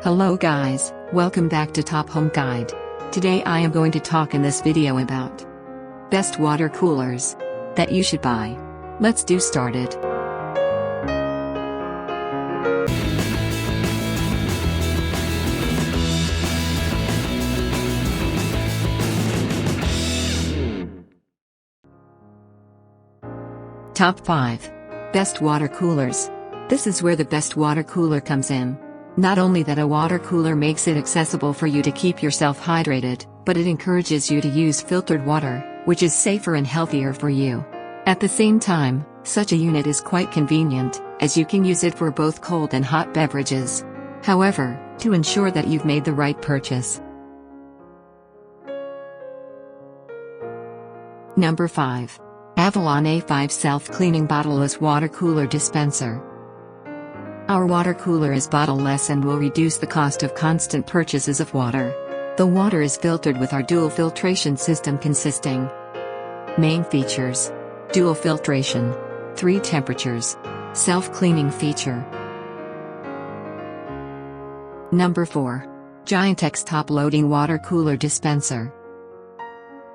Hello guys, welcome back to Top Home Guide. Today I am going to talk in this video about best water coolers that you should buy. Let's do started. Top 5 Best Water Coolers. This is where the best water cooler comes in. Not only that a water cooler makes it accessible for you to keep yourself hydrated, but it encourages you to use filtered water, which is safer and healthier for you. At the same time, such a unit is quite convenient, as you can use it for both cold and hot beverages. However, to ensure that you've made the right purchase. Number 5. Avalon A5 Self-Cleaning Bottleless Water Cooler Dispenser. Our water cooler is bottle-less and will reduce the cost of constant purchases of water. The water is filtered with our dual filtration system consisting main features: dual filtration, 3 temperatures, self-cleaning feature. Number 4. Giantex Top-Loading Water Cooler Dispenser.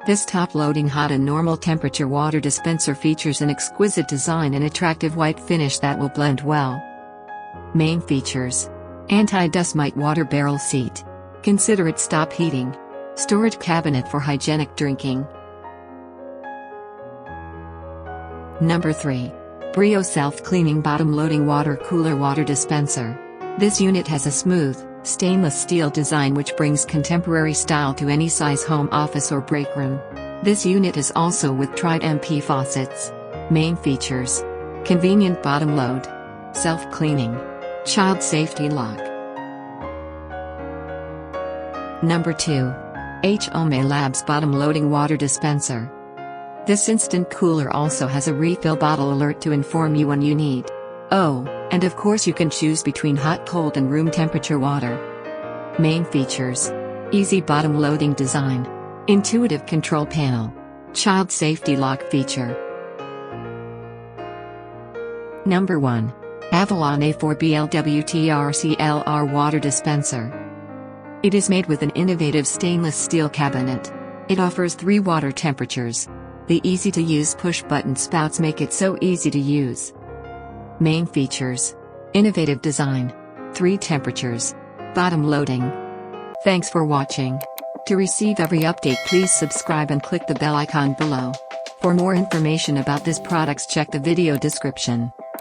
This top-loading hot and normal temperature water dispenser features an exquisite design and attractive white finish that will blend well. Main features: anti-dust mite water barrel seat, considerate stop heating, storage cabinet for hygienic drinking. Number 3. Brio Self-Cleaning Bottom-Loading Water Cooler Water Dispenser. This unit has a smooth, stainless steel design which brings contemporary style to any size home, office or break room. This unit is also with tried MP faucets. Main features: convenient bottom load, self-cleaning, child safety lock. Number 2. Home Labs Bottom Loading Water Dispenser. This instant cooler also has a refill bottle alert to inform you when you need. Oh, and of course you can choose between hot, cold and room temperature water. Main features: easy bottom loading design, intuitive control panel, child safety lock feature. Number 1. Avalon A4 BLWTRCLR Water Dispenser. It is made with an innovative stainless steel cabinet. It offers 3 water temperatures. The easy-to-use push-button spouts make it so easy to use. Main features: innovative design, 3 temperatures, bottom loading. Thanks for watching. To receive every update, please subscribe and click the bell icon below. For more information about this products, check the video description.